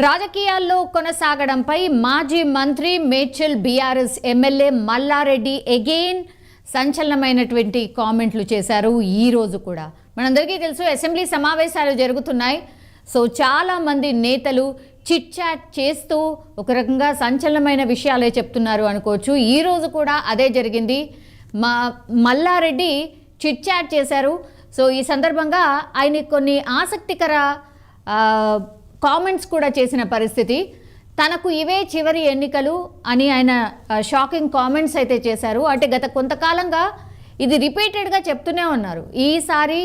రాజకీయాల్లో కొనసాగడంపై మాజీ మంత్రి Medchal BRS MLA Mallareddy again సంచలనమైనటువంటి కామెంట్లు చేశారు. ఈ రోజు కూడా మనందరికీ తెలుసు అసెంబ్లీ సమావేశాలు జరుగుతున్నాయి. సో చాలామంది నేతలు చిట్ చాట్ చేస్తూ ఒక రకంగా సంచలనమైన విషయాలే చెప్తున్నారు అనుకోవచ్చు. ఈ రోజు కూడా అదే జరిగింది. మల్లారెడ్డి చిట్ చాట్ చేశారు. సో ఈ సందర్భంగా ఆయన కొన్ని ఆసక్తికర కామెంట్స్ కూడా చేసిన పరిస్థితి. తనకు ఇవే చివరి ఎన్నికలు అని ఆయన షాకింగ్ కామెంట్స్ అయితే చేశారు. అంటే గత కొంతకాలంగా ఇది రిపీటెడ్గా చెప్తూనే ఉన్నారు. ఈసారి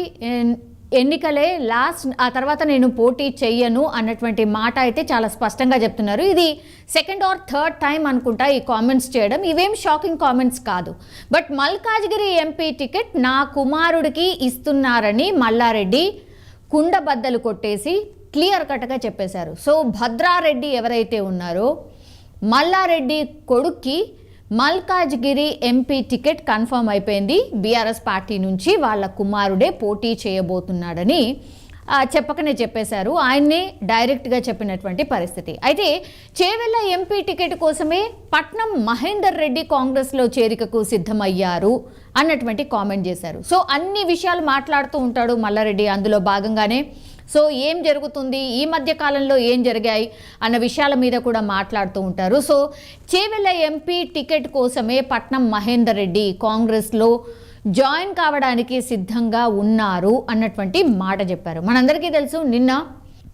ఎన్నికలే లాస్ట్, ఆ తర్వాత నేను పోటీ చెయ్యను అన్నటువంటి మాట అయితే చాలా స్పష్టంగా చెప్తున్నారు. ఇది సెకండ్ ఆర్ థర్డ్ టైం అనుకుంటా ఈ కామెంట్స్ చేయడం. ఇవేం షాకింగ్ కామెంట్స్ కాదు. బట్ మల్కాజ్గిరి ఎంపీ టికెట్ నా కుమారుడికి ఇస్తున్నారని మల్లారెడ్డి కుండబద్దలు కొట్టేసి క్లియర్ కట్గా చెప్పేశారు. సో భద్రారెడ్డి ఎవరైతే ఉన్నారో మల్లారెడ్డి కొడుక్కి మల్కాజ్గిరి ఎంపీ టికెట్ కన్ఫర్మ్ అయిపోయింది. బీఆర్ఎస్ పార్టీ నుంచి వాళ్ళ కుమారుడే పోటీ చేయబోతున్నాడని చెప్పకనే చెప్పేశారు. ఆయన్నే డైరెక్ట్గా చెప్పినటువంటి పరిస్థితి. అయితే చేవెళ్ళ ఎంపీ టికెట్ కోసమే పట్నం మహేందర్ రెడ్డి కాంగ్రెస్లో చేరికకు సిద్ధమయ్యారు అన్నటువంటి కామెంట్ చేశారు. సో అన్ని విషయాలు మాట్లాడుతూ ఉంటాడు మల్లారెడ్డి. అందులో భాగంగానే సో ఏం జరుగుతుంది, ఈ మధ్య కాలంలో ఏం జరిగాయి అన్న విషయాల మీద కూడా మాట్లాడుతూ ఉంటారు. సో చేవెళ్ళ ఎంపీ టికెట్ కోసమే పట్నం మహేందర్ రెడ్డి కాంగ్రెస్లో జాయిన్ కావడానికి సిద్ధంగా ఉన్నారు అన్నటువంటి మాట చెప్పారు. మనందరికీ తెలుసు, నిన్న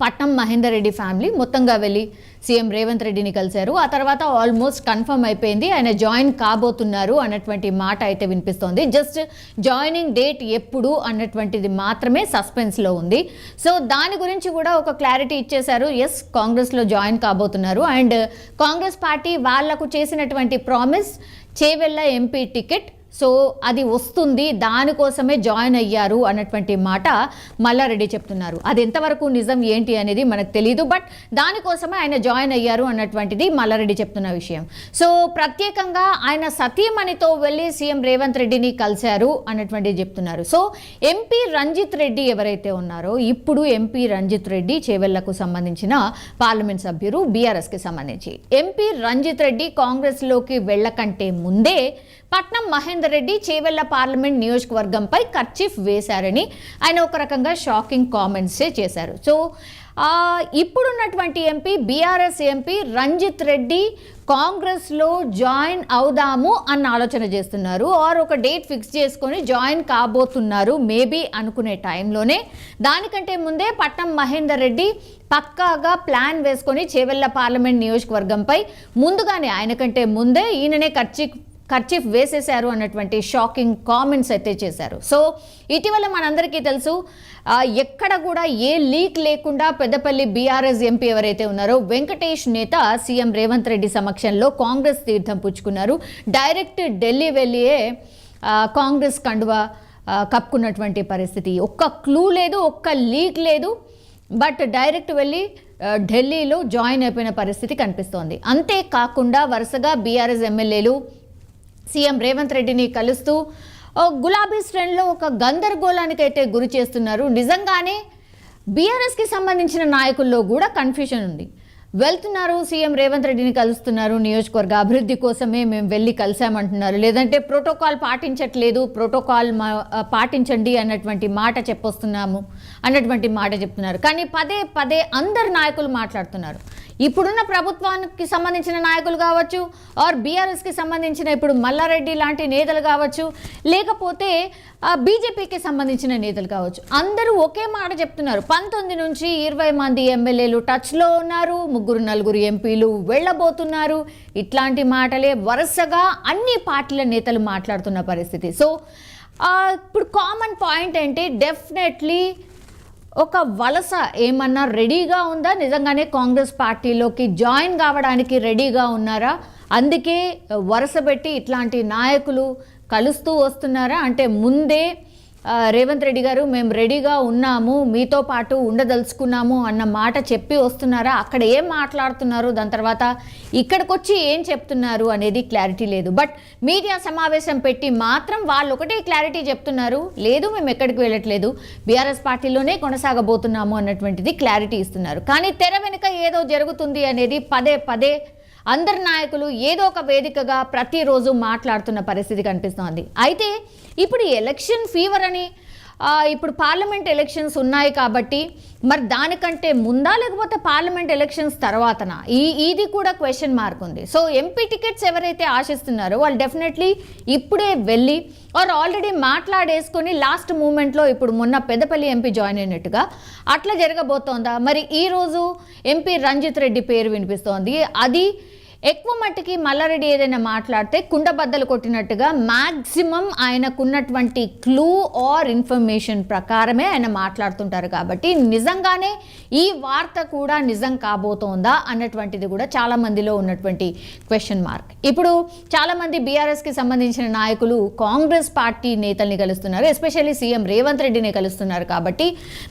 పట్నం మహేందర్ రెడ్డి ఫ్యామిలీ మొత్తంగా వెళ్ళి సీఎం రేవంత్ రెడ్డిని కలిశారు. ఆ తర్వాత ఆల్మోస్ట్ కన్ఫర్మ్ అయిపోయింది, ఆయన జాయిన్ కాబోతున్నారు అన్నటువంటి మాట అయితే వినిపిస్తోంది. జస్ట్ జాయినింగ్ డేట్ ఎప్పుడు అన్నటువంటిది మాత్రమే సస్పెన్స్లో ఉంది. సో దాని గురించి కూడా ఒక క్లారిటీ ఇచ్చేశారు. ఎస్, కాంగ్రెస్లో జాయిన్ కాబోతున్నారు. అండ్ కాంగ్రెస్ పార్టీ వాళ్లకు చేసినటువంటి promise Chevella MP ticket, so అది వస్తుంది, దానికోసమే జాయిన్ అయ్యారు అన్నటువంటి మాట మల్లారెడ్డి చెప్తున్నారు. అది ఎంతవరకు నిజం ఏంటి అనేది మనకు తెలియదు. బట్ దానికోసమే ఆయన జాయిన్ అయ్యారు అన్నటువంటిది మల్లారెడ్డి చెప్తున్న విషయం. సో ప్రత్యేకంగా ఆయన సతీమణితో వెళ్ళి సీఎం రేవంత్ రెడ్డిని కలిశారు అన్నటువంటిది చెప్తున్నారు. సో ఎంపీ రంజిత్ రెడ్డి ఎవరైతే ఉన్నారో, ఇప్పుడు ఎంపీ రంజిత్ రెడ్డి చేవెళ్లకు సంబంధించిన పార్లమెంట్ సభ్యులు, బీఆర్ఎస్కి సంబంధించి ఎంపీ రంజిత్ రెడ్డి కాంగ్రెస్లోకి వెళ్ళకంటే ముందే పట్నం మహేందర్ రెడ్డి చేవెళ్ళ పార్లమెంట్ నియోజకవర్గంపై కర్చీఫ్ వేశారని ఆయన ఒక రకంగా షాకింగ్ కామెంట్సే చేశారు. సో ఇప్పుడున్నటువంటి MP, BRS MP Ranjith Reddy కాంగ్రెస్లో జాయిన్ అవుదాము అన్న ఆలోచన చేస్తున్నారు. ఆర్ ఒక డేట్ ఫిక్స్ చేసుకొని జాయిన్ కాబోతున్నారు మేబీ అనుకునే టైంలోనే, దానికంటే ముందే పట్నం మహేందర్ రెడ్డి పక్కాగా ప్లాన్ వేసుకొని చేవెళ్ళ పార్లమెంట్ నియోజకవర్గంపై ముందుగానే, ఆయనకంటే ముందే ఈయననే కర్చీఫ్ వేసేశారు అన్నటువంటి షాకింగ్ కామెంట్స్ అయితే చేశారు. సో ఇటీవల మనందరికీ తెలుసు, ఎక్కడ కూడా ఏ లీక్ లేకుండా పెద్దపల్లి బీఆర్ఎస్ ఎంపీ ఎవరైతే ఉన్నారో వెంకటేష్ నేత సీఎం రేవంత్ రెడ్డి సమక్షంలో కాంగ్రెస్ తీర్థం పుచ్చుకున్నారు. డైరెక్ట్ ఢిల్లీ వెళ్ళియే కాంగ్రెస్ కండువా కప్పుకున్నటువంటి పరిస్థితి. ఒక్క క్లూ లేదు, ఒక్క లీక్ లేదు, బట్ డైరెక్ట్ వెళ్ళి ఢిల్లీలో జాయిన్ అయిపోయిన పరిస్థితి కనిపిస్తోంది. అంతేకాకుండా వరుసగా బీఆర్ఎస్ ఎమ్మెల్యేలు సీఎం రేవంత్ రెడ్డిని కలుస్తూ గులాబీ శ్రేణిలో ఒక గందరగోళానికి అయితే గురి చేస్తున్నారు. నిజంగానే బీఆర్ఎస్కి సంబంధించిన నాయకుల్లో కూడా కన్ఫ్యూజన్ ఉంది. వెళ్తున్నారు, సీఎం రేవంత్ రెడ్డిని కలుస్తున్నారు, నియోజకవర్గ అభివృద్ధి కోసమే మేము వెళ్ళి కలిసామంటున్నారు, లేదంటే ప్రోటోకాల్ పాటించట్లేదు, ప్రోటోకాల్ పాటించండి అన్నటువంటి మాట చెప్పొస్తున్నాము అన్నటువంటి మాట చెప్తున్నారు. కానీ పదే పదే అందరు నాయకులు మాట్లాడుతున్నారు. ఇప్పుడున్న ప్రభుత్వానికి సంబంధించిన నాయకులు కావచ్చు, ఆర్ బీఆర్ఎస్కి సంబంధించిన ఇప్పుడు మల్లారెడ్డి లాంటి నేతలు కావచ్చు, లేకపోతే బీజేపీకి సంబంధించిన నేతలు కావచ్చు, అందరూ ఒకే మాట చెప్తున్నారు. 19 నుంచి 20 మంది ఎమ్మెల్యేలు టచ్లో ఉన్నారు, 3-4 ఎంపీలు వెళ్ళబోతున్నారు. ఇట్లాంటి మాటలే వరుసగా అన్ని పార్టీల నేతలు మాట్లాడుతున్న పరిస్థితి. సో ఇప్పుడు కామన్ పాయింట్ ఏంటి, డెఫినెట్లీ ఒక వలస ఏమన్నా రెడీగా ఉందా, నిజంగానే కాంగ్రెస్ పార్టీలోకి జాయిన్ కావడానికి రెడీగా ఉన్నారా, అందుకే వరుస పెట్టి ఇట్లాంటి నాయకులు కలుస్తూ వస్తున్నారా, అంటే ముందే రేవంత్ రెడ్డి గారు మేము రెడీగా ఉన్నాము, మీతో పాటు ఉండదలుచుకున్నాము అన్న మాట చెప్పి వస్తున్నారా? అక్కడ ఏం మాట్లాడుతున్నారు, దాని తర్వాత ఇక్కడికి వచ్చి ఏం చెప్తున్నారు అనేది క్లారిటీ లేదు. బట్ మీడియా సమావేశం పెట్టి మాత్రం వాళ్ళు ఒకటే క్లారిటీ చెప్తున్నారు, లేదు మేము ఎక్కడికి వెళ్ళట్లేదు, బీఆర్ఎస్ పార్టీలోనే కొనసాగబోతున్నాము అన్నటువంటిది క్లారిటీ ఇస్తున్నారు. కానీ తెర వెనుక ఏదో జరుగుతుంది అనేది పదే పదే అందరు నాయకులు ఏదో ఒక వేదికగా ప్రతిరోజు మాట్లాడుతున్న పరిస్థితి కనిపిస్తోంది. అయితే ఇప్పుడు ఎలక్షన్ ఫీవర్ అని ఇప్పుడు పార్లమెంట్ ఎలక్షన్స్ ఉన్నాయి కాబట్టి మరి దానికంటే ముందా లేకపోతే పార్లమెంట్ ఎలక్షన్స్ తర్వాతనా, ఇది కూడా క్వశ్చన్ మార్క్ ఉంది. సో ఎంపీ టికెట్స్ ఎవరైతే ఆశిస్తున్నారో వాళ్ళు డెఫినెట్లీ ఇప్పుడే వెళ్ళి ఆల్రెడీ మాట్లాడేసుకొని లాస్ట్ మూమెంట్లో ఇప్పుడు మొన్న పెద్దపల్లి ఎంపీ జాయిన్ అయినట్టుగా అట్లా జరగబోతోందా? మరి ఈరోజు ఎంపీ రంజిత్ రెడ్డి పేరు వినిపిస్తోంది. అది ఎక్కువ మట్టికి మల్లారెడ్డి ఏదైనా మాట్లాడితే కుండబద్దలు కొట్టినట్టుగా మ్యాక్సిమం ఆయనకున్నటువంటి క్లూ ఆర్ ఇన్ఫర్మేషన్ ప్రకారమే ఆయన మాట్లాడుతుంటారు. కాబట్టి నిజంగానే ఈ వార్త కూడా నిజం కాబోతోందా అన్నటువంటిది కూడా చాలా మందిలో ఉన్నటువంటి క్వశ్చన్ మార్క్. ఇప్పుడు చాలామంది బీఆర్ఎస్కి సంబంధించిన నాయకులు కాంగ్రెస్ పార్టీ నేతల్ని కలుస్తున్నారు, ఎస్పెషల్లీ సీఎం రేవంత్ రెడ్డిని కలుస్తున్నారు. కాబట్టి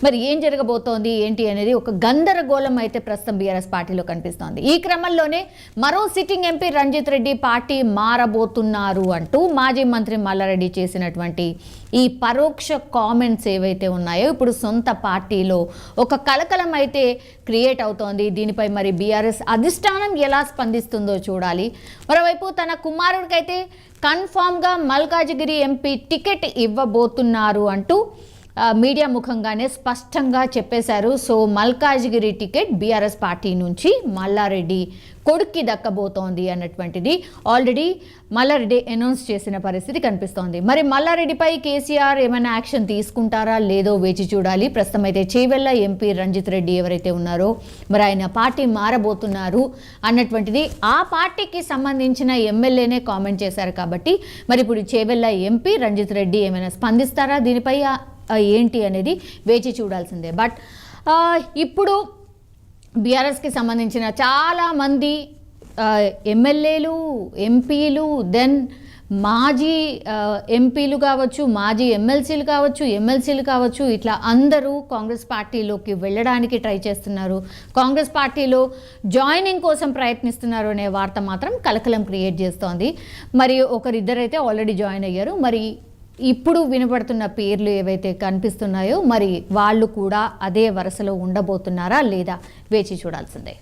మరి ఏం జరగబోతోంది ఏంటి అనేది ఒక గందరగోళం అయితే ప్రస్తుతం బీఆర్ఎస్ పార్టీలో కనిపిస్తోంది. ఈ క్రమంలోనే మరో sitting MP Ranjith Reddy party మారబోతున్నారు అంటూ మాజీ మంత్రి మల్లారెడ్డి చేసినటువంటి ఈ పరోక్ష కామెంట్స్ ఏవైతే ఉన్నాయో ఇప్పుడు సొంత పార్టీలో ఒక కలకలం అయితే క్రియేట్ అవుతోంది. దీనిపై మరి బీఆర్ఎస్ అధిష్టానం ఎలా స్పందిస్తుందో చూడాలి. మరోవైపు తన కుమారుడికైతే కన్ఫామ్గా మల్కాజిగిరి ఎంపీ టికెట్ ఇవ్వబోతున్నారు అంటూ మీడియా ముఖంగానే స్పష్టంగా చెప్పేశారు. So Malkajgiri ticket BRS party నుంచి మల్లారెడ్డి కొడుక్కి దక్కబోతోంది అన్నటువంటిది ఆల్రెడీ మల్లారెడ్డి అనౌన్స్ చేసిన పరిస్థితి కనిపిస్తోంది. మరి మల్లారెడ్డిపై కేసీఆర్ ఏమైనా యాక్షన్ తీసుకుంటారా లేదో వేచి చూడాలి. ప్రస్తుతం అయితే చేవెళ్ళ ఎంపీ రంజిత్ రెడ్డి ఎవరైతే ఉన్నారో మరి ఆయన పార్టీ మారబోతున్నారు అన్నటువంటిది ఆ పార్టీకి సంబంధించిన ఎమ్మెల్యేనే కామెంట్ చేశారు. కాబట్టి మరి ఇప్పుడు చేవెళ్ళ ఎంపీ రంజిత్ రెడ్డి ఏమైనా స్పందిస్తారా దీనిపై ఏంటి అనేది వేచి చూడాల్సిందే. బట్ ఇప్పుడు బీఆర్ఎస్కి సంబంధించిన చాలామంది ఎమ్మెల్యేలు, ఎంపీలు, దెన్ మాజీ ఎంపీలు కావచ్చు, మాజీ ఎమ్మెల్సీలు కావచ్చు, ఇట్లా అందరూ కాంగ్రెస్ పార్టీలోకి వెళ్ళడానికి ట్రై చేస్తున్నారు, కాంగ్రెస్ పార్టీలో జాయినింగ్ కోసం ప్రయత్నిస్తున్నారు అనే వార్త మాత్రం కలకలం క్రియేట్ చేస్తోంది. మరి ఒకరిద్దరైతే ఆల్రెడీ జాయిన్ అయ్యారు. మరి ఇప్పుడు వినపడుతున్న పేర్లు ఏవైతే కనిపిస్తున్నాయో మరి వాళ్ళు కూడా అదే వరుసలో ఉండబోతున్నారా లేదా వేచి చూడాల్సిందే.